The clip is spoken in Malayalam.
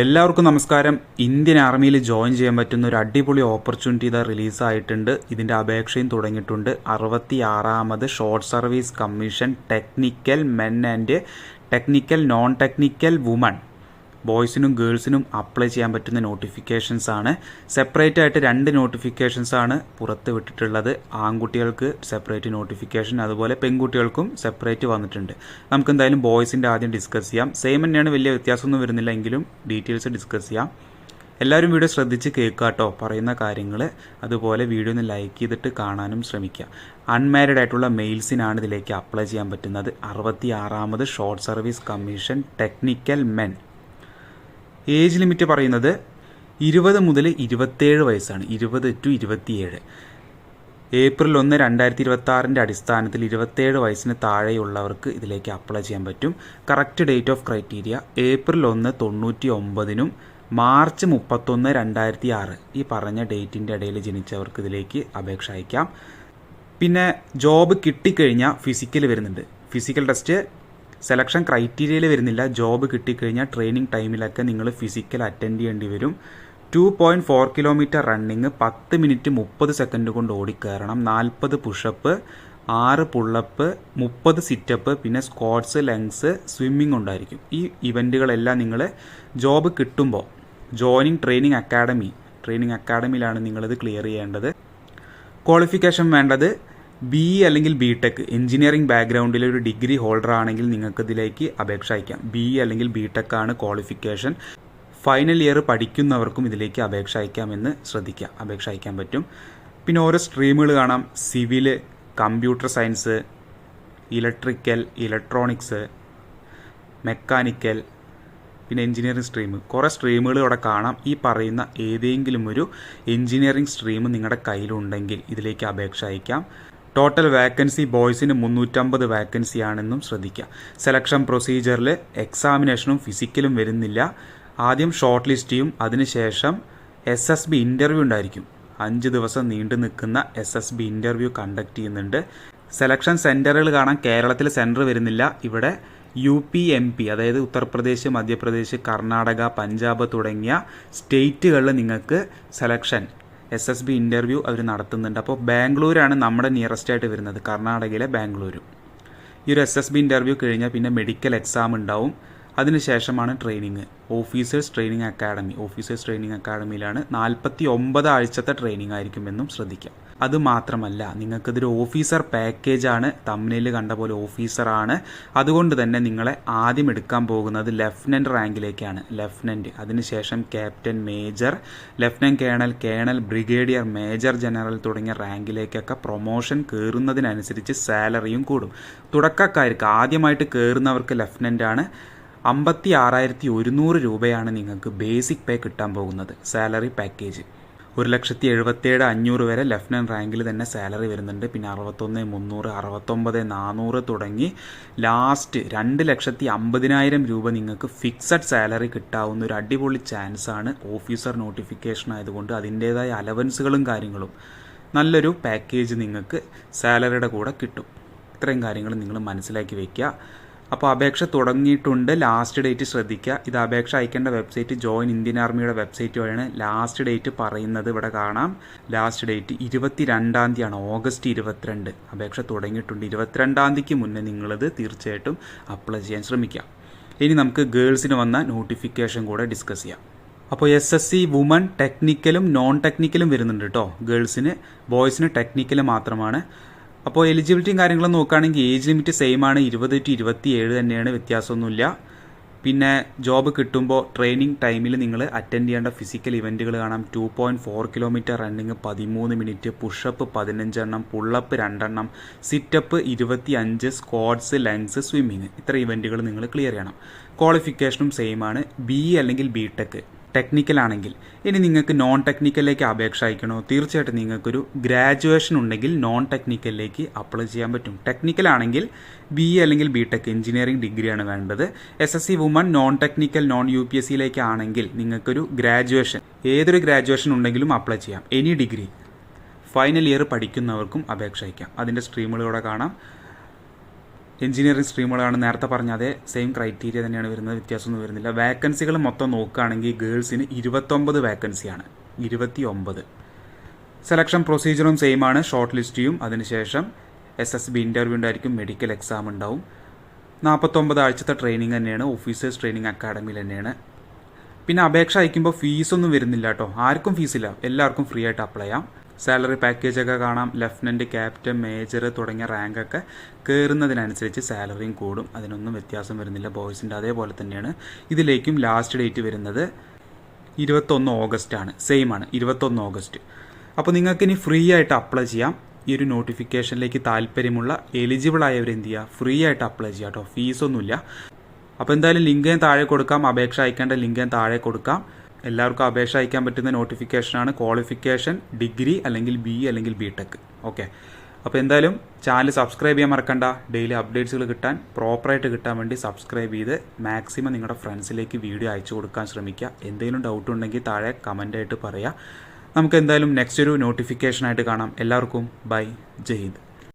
എല്ലാവർക്കും നമസ്കാരം. ഇന്ത്യൻ ആർമിയിൽ ജോയിൻ ചെയ്യാൻ പറ്റുന്ന ഒരു അടിപൊളി ഓപ്പർച്യൂണിറ്റി ഇതാ റിലീസായിട്ടുണ്ട്. ഇതിൻ്റെ അപേക്ഷയും തുടങ്ങിയിട്ടുണ്ട്. 66ാമത് short service commission technical men and technical non technical women ബോയ്സിനും ഗേൾസിനും അപ്ലൈ ചെയ്യാൻ പറ്റുന്ന നോട്ടിഫിക്കേഷൻസ് ആണ്. സെപ്പറേറ്റ് ആയിട്ട് 2 നോട്ടിഫിക്കേഷൻസ് ആണ് പുറത്ത് വിട്ടിട്ടുള്ളത്. ആൺകുട്ടികൾക്ക് സെപ്പറേറ്റ് നോട്ടിഫിക്കേഷൻ, അതുപോലെ പെൺകുട്ടികൾക്കും സെപ്പറേറ്റ് വന്നിട്ടുണ്ട്. നമുക്ക് എന്തായാലും ബോയ്സിൻ്റെ ആദ്യം ഡിസ്കസ് ചെയ്യാം. സെയിം തന്നെയാണ്, വലിയ വ്യത്യാസമൊന്നും വരുന്നില്ല, എങ്കിലും ഡീറ്റെയിൽസ് ഡിസ്കസ് ചെയ്യാം. എല്ലാവരും വീഡിയോ ശ്രദ്ധിച്ച് കേൾക്കാട്ടോ പറയുന്ന കാര്യങ്ങൾ. അതുപോലെ വീഡിയോ ഒന്ന് ലൈക്ക് ചെയ്തിട്ട് കാണാനും ശ്രമിക്കുക. അൺമാരിഡ് ആയിട്ടുള്ള മെയിൽസിനാണ് ഇതിലേക്ക് അപ്ലൈ ചെയ്യാൻ പറ്റുന്നത്. 66ാമത് short service commission technical men. Age limit പറയുന്നത് 20 മുതൽ 27 വയസ്സാണ്. 20 to 27. ഏപ്രിൽ 1, 2026 അടിസ്ഥാനത്തിൽ 27 വയസ്സിന് താഴെയുള്ളവർക്ക് ഇതിലേക്ക് അപ്ലൈ ചെയ്യാൻ പറ്റും. Correct date of criteria April 1, 1999 March 31, 2006 ഈ പറഞ്ഞ ഡേറ്റിൻ്റെ ഇടയിൽ ജനിച്ചവർക്ക് ഇതിലേക്ക് അപേക്ഷ അയക്കാം. പിന്നെ ജോബ് കിട്ടിക്കഴിഞ്ഞാൽ ഫിസിക്കൽ വരുന്നുണ്ട്. ഫിസിക്കൽ ടെസ്റ്റ് സെലക്ഷൻ ക്രൈറ്റീരിയയിൽ വരുന്നില്ല. ജോബ് കിട്ടിക്കഴിഞ്ഞാൽ ട്രെയിനിങ് ടൈമിലൊക്കെ നിങ്ങൾ ഫിസിക്കൽ അറ്റൻഡ് ചെയ്യേണ്ടി വരും. 2.4 കിലോമീറ്റർ റണ്ണിങ് 10 മിനിറ്റ് 30 സെക്കൻഡ് കൊണ്ട് ഓടിക്കയറണം. 40 പുഷപ്പ്, 6 പുള്ളപ്പ്, 30 സിറ്റപ്പ്, പിന്നെ സ്ക്വാട്സ്, ലെങ്സ്, സ്വിമ്മിങ് ഉണ്ടായിരിക്കും. ഈ ഇവൻറ്റുകളെല്ലാം നിങ്ങൾ ജോബ് കിട്ടുമ്പോൾ ട്രെയിനിങ് അക്കാഡമിയിലാണ് നിങ്ങളിത് ക്ലിയർ ചെയ്യേണ്ടത്. ക്വാളിഫിക്കേഷൻ വേണ്ടത് BE അല്ലെങ്കിൽ BTech എഞ്ചിനീയറിംഗ് ബാക്ക്ഗ്രൗണ്ടിൽ ഒരു ഡിഗ്രി ഹോൾഡർ ആണെങ്കിൽ നിങ്ങൾക്ക് ഇതിലേക്ക് അപേക്ഷ അയക്കാം. BE അല്ലെങ്കിൽ BTech ആണ് ക്വാളിഫിക്കേഷൻ. ഫൈനൽ ഇയർ പഠിക്കുന്നവർക്കും ഇതിലേക്ക് അപേക്ഷ അയക്കാമെന്ന് ശ്രദ്ധിക്കുക. അപേക്ഷ അയക്കാൻ പറ്റും. പിന്നെ ഓരോ സ്ട്രീമുകൾ കാണാം. Civil, computer science, electrical, electronics, mechanical, പിന്നെ എഞ്ചിനീയറിംഗ് സ്ട്രീം. കുറേ സ്ട്രീമുകൾ ഇവിടെ കാണാം. ഈ പറയുന്ന ഏതെങ്കിലും ഒരു എഞ്ചിനീയറിംഗ് സ്ട്രീം നിങ്ങളുടെ കയ്യിലുണ്ടെങ്കിൽ ഇതിലേക്ക് അപേക്ഷ അയക്കാം. ടോട്ടൽ വാക്കൻസി ബോയ്സിന് 350 വാക്കൻസി ആണെന്നും ശ്രദ്ധിക്കുക. സെലക്ഷൻ പ്രൊസീജിയറിൽ എക്സാമിനേഷനും ഫിസിക്കലും വരുന്നില്ല. ആദ്യം ഷോർട്ട് ലിസ്റ്റ് ചെയ്യും. അതിനുശേഷം SSB ഇൻ്റർവ്യൂ ഉണ്ടായിരിക്കും. 5 ദിവസം നീണ്ടു നിൽക്കുന്ന SSB ഇൻ്റർവ്യൂ കണ്ടക്ട് ചെയ്യുന്നുണ്ട്. സെലക്ഷൻ സെൻറ്ററുകൾ കാണാൻ കേരളത്തിൽ സെൻറ്റർ വരുന്നില്ല. ഇവിടെ UP, MP അതായത് ഉത്തർപ്രദേശ്, മധ്യപ്രദേശ്, കർണാടക, പഞ്ചാബ് തുടങ്ങിയ സ്റ്റേറ്റുകളിൽ നിങ്ങൾക്ക് സെലക്ഷൻ SSB ഇൻ്റർവ്യൂ അവർ നടത്തുന്നുണ്ട്. അപ്പോൾ ബാംഗ്ലൂരാണ് നമ്മുടെ നിയറസ്റ്റ് ആയിട്ട് വരുന്നത്, കർണാടകയിലെ ബാംഗ്ലൂർ. ഈ ഒരു SSB ഇൻ്റർവ്യൂ കഴിഞ്ഞാൽ പിന്നെ മെഡിക്കൽ എക്സാം ഉണ്ടാവും. അതിനുശേഷമാണ് ട്രെയിനിങ്. ഓഫീസേഴ്സ് ട്രെയിനിങ് അക്കാഡമിയിലാണ് 49 ആഴ്ചത്തെ ട്രെയിനിങ് ആയിരിക്കുമെന്നും ശ്രദ്ധിക്കാം. അതുമാത്രമല്ല, നിങ്ങൾക്കിതൊരു ഓഫീസർ പാക്കേജാണ്. തമ്മിൽ കണ്ട പോലെ ഓഫീസറാണ്. അതുകൊണ്ട് തന്നെ നിങ്ങളെ ആദ്യം എടുക്കാൻ പോകുന്നത് ലെഫ്റ്റനൻറ്റ് റാങ്കിലേക്കാണ്. അതിനുശേഷം captain, major, lieutenant colonel, brigadier, major general തുടങ്ങിയ റാങ്കിലേക്കൊക്കെ പ്രൊമോഷൻ കയറുന്നതിനനുസരിച്ച് സാലറിയും കൂടും. തുടക്കക്കാർക്ക് ആദ്യമായിട്ട് കയറുന്നവർക്ക് ലെഫ്റ്റനൻ്റ് ആണ്. 56,100 രൂപയാണ് നിങ്ങൾക്ക് ബേസിക് പേ കിട്ടാൻ പോകുന്നത്. സാലറി പാക്കേജ് 1,77,500 വരെ ലെഫ്റ്റനൻറ്റ് റാങ്കിൽ തന്നെ സാലറി വരുന്നുണ്ട്. പിന്നെ 61,300, 69,400 തുടങ്ങി ലാസ്റ്റ് 2,50,000 രൂപ നിങ്ങൾക്ക് ഫിക്സഡ് സാലറി കിട്ടാവുന്ന ഒരു അടിപൊളി ചാൻസാണ്. ഓഫീസർ നോട്ടിഫിക്കേഷൻ ആയതുകൊണ്ട് അതിൻ്റേതായ അലവൻസുകളും കാര്യങ്ങളും നല്ലൊരു പാക്കേജ് നിങ്ങൾക്ക് സാലറിയുടെ കൂടെ കിട്ടും. ഇത്രയും കാര്യങ്ങൾ നിങ്ങൾ മനസ്സിലാക്കി വയ്ക്കുക. അപ്പോൾ അപേക്ഷ തുടങ്ങിയിട്ടുണ്ട്. ലാസ്റ്റ് ഡേറ്റ് ശ്രദ്ധിക്കുക. ഇത് അപേക്ഷ അയക്കേണ്ട വെബ്സൈറ്റ് ജോയിൻ ഇന്ത്യൻ ആർമിയുടെ വെബ്സൈറ്റ് വഴിയാണ്. ലാസ്റ്റ് ഡേറ്റ് പറയുന്നത് ഇവിടെ കാണാം. ലാസ്റ്റ് ഡേറ്റ് 22-ാം തീയതിയാണ്, ഓഗസ്റ്റ് 22. അപേക്ഷ തുടങ്ങിയിട്ടുണ്ട്. 22-ാം തീയതിക്ക് മുന്നേ നിങ്ങളിത് തീർച്ചയായിട്ടും അപ്ലൈ ചെയ്യാൻ ശ്രമിക്കുക. ഇനി നമുക്ക് ഗേൾസിന് വന്ന നോട്ടിഫിക്കേഷൻ കൂടെ ഡിസ്കസ് ചെയ്യാം. അപ്പോൾ SSC വുമൺ ടെക്നിക്കലും നോൺ ടെക്നിക്കലും വരുന്നുണ്ട് കേട്ടോ. ഗേൾസിന്, ബോയ്സിന് ടെക്നിക്കൽ മാത്രമാണ്. അപ്പോൾ എലിജിബിലിറ്റിയും കാര്യങ്ങളും നോക്കുകയാണെങ്കിൽ ഏജ് ലിമിറ്റ് സെയിം ആണ്. 20 to 27 തന്നെയാണ്, വ്യത്യാസമൊന്നുമില്ല. പിന്നെ ജോബ് കിട്ടുമ്പോൾ ട്രെയിനിങ് ടൈമിൽ നിങ്ങൾ അറ്റൻഡ് ചെയ്യേണ്ട ഫിസിക്കൽ ഇവൻറ്റുകൾ കാണാം. 2.4 കിലോമീറ്റർ റണ്ണിങ് 13 മിനിറ്റ്, പുഷപ്പ് 15 എണ്ണം, പുള്ളപ്പ് 2 എണ്ണം, സിറ്റപ്പ് 25, സ്ക്വാഡ്സ്, ലെങ്സ്, സ്വിമ്മിങ്. ഇത്ര ഇവൻറ്റുകൾ നിങ്ങൾ ക്ലിയർ ചെയ്യണം. ക്വാളിഫിക്കേഷനും സെയിം ആണ്. BE അല്ലെങ്കിൽ BTech ടെക്നിക്കൽ ആണെങ്കിൽ. ഇനി നിങ്ങൾക്ക് നോൺ ടെക്നിക്കലിലേക്ക് അപേക്ഷ അയക്കണോ? തീർച്ചയായിട്ടും നിങ്ങൾക്കൊരു ഗ്രാജുവേഷൻ ഉണ്ടെങ്കിൽ നോൺ ടെക്നിക്കലിലേക്ക് അപ്ലൈ ചെയ്യാൻ പറ്റും. ടെക്നിക്കൽ ആണെങ്കിൽ BE അല്ലെങ്കിൽ BTech എഞ്ചിനീയറിംഗ് ഡിഗ്രിയാണ് വേണ്ടത്. SSC women non technical non UPSCയിലേക്ക് ആണെങ്കിൽ നിങ്ങൾക്കൊരു ഗ്രാജുവേഷൻ, ഏതൊരു ഗ്രാജുവേഷൻ ഉണ്ടെങ്കിലും അപ്ലൈ ചെയ്യാം. Any degree. ഫൈനൽ ഇയർ പഠിക്കുന്നവർക്കും അപേക്ഷ അയക്കാം. അതിൻ്റെ സ്ട്രീമുകളിലൂടെ കാണാം. എഞ്ചിനീയറിംഗ് സ്ട്രീമുകളാണ്. നേരത്തെ പറഞ്ഞ അതേ സെയിം ക്രൈറ്റീരിയ തന്നെയാണ് വരുന്നത്, വ്യത്യാസമൊന്നും വരുന്നില്ല. വേക്കൻസികൾ മൊത്തം നോക്കുകയാണെങ്കിൽ ഗേൾസിന് 29 വേക്കൻസിയാണ്, 29. സെലക്ഷൻ പ്രൊസീജിയറും സെയിം ആണ്. ഷോർട്ട് ലിസ്റ്റ് ചെയ്യും, അതിനുശേഷം SSB ഇൻ്റർവ്യൂ ഉണ്ടായിരിക്കും, മെഡിക്കൽ എക്സാം ഉണ്ടാവും. 49 ആഴ്ചത്തെ ട്രെയിനിങ് തന്നെയാണ്, ഓഫീസേഴ്സ് ട്രെയിനിങ് അക്കാഡമിയിൽ തന്നെയാണ്. പിന്നെ അപേക്ഷ അയക്കുമ്പോൾ ഫീസൊന്നും വരുന്നില്ല കേട്ടോ, ആർക്കും ഫീസില്ല, എല്ലാവർക്കും ഫ്രീ ആയിട്ട് അപ്ലൈ ചെയ്യാം. സാലറി പാക്കേജൊക്കെ കാണാം. ലെഫ്റ്റനൻറ്റ്, ക്യാപ്റ്റൻ, മേജർ തുടങ്ങിയ റാങ്കൊക്കെ കയറുന്നതിനനുസരിച്ച് സാലറിയും കൂടും, അതിനൊന്നും വ്യത്യാസം വരുന്നില്ല. ബോയ്സിൻ്റെ അതേപോലെ തന്നെയാണ്. ഇതിലേക്കും ലാസ്റ്റ് ഡേറ്റ് വരുന്നത് 21 ഓഗസ്റ്റ് ആണ്, സെയിം ആണ്, 21 ഓഗസ്റ്റ്. അപ്പോൾ നിങ്ങൾക്ക് ഇനി ഫ്രീ ആയിട്ട് അപ്ലൈ ചെയ്യാം. ഈ ഒരു നോട്ടിഫിക്കേഷനിലേക്ക് താല്പര്യമുള്ള എലിജിബിൾ ആയവർ എന്ത് ചെയ്യുക, ഫ്രീ ആയിട്ട് അപ്ലൈ ചെയ്യാം കേട്ടോ, ഫീസൊന്നുമില്ല. അപ്പോൾ എന്തായാലും ലിങ്ക് ഞാൻ താഴെ കൊടുക്കാം, അപേക്ഷ അയക്കേണ്ട ലിങ്ക് ഞാൻ താഴെ കൊടുക്കാം. എല്ലാവർക്കും അപേക്ഷ അയക്കാൻ പറ്റുന്ന നോട്ടിഫിക്കേഷനാണ്. ക്വാളിഫിക്കേഷൻ ഡിഗ്രി അല്ലെങ്കിൽ BE അല്ലെങ്കിൽ BTech. ഓക്കെ, അപ്പോൾ എന്തായാലും ചാനൽ സബ്സ്ക്രൈബ് ചെയ്യാൻ മറക്കണ്ട. ഡെയിലി അപ്ഡേറ്റ്സുകൾ കിട്ടാൻ, പ്രോപ്പറായിട്ട് കിട്ടാൻ വേണ്ടി സബ്സ്ക്രൈബ് ചെയ്ത് മാക്സിമം നിങ്ങളുടെ ഫ്രണ്ട്സിലേക്ക് വീഡിയോ അയച്ചു കൊടുക്കാൻ ശ്രമിക്കുക. എന്തെങ്കിലും ഡൗട്ട് ഉണ്ടെങ്കിൽ താഴെ കമൻ്റായിട്ട് പറയുക. നമുക്ക് എന്തായാലും നെക്സ്റ്റ് ഒരു നോട്ടിഫിക്കേഷനായിട്ട് കാണാം. എല്ലാവർക്കും ബൈ, ജയ് ഹിന്ദ്.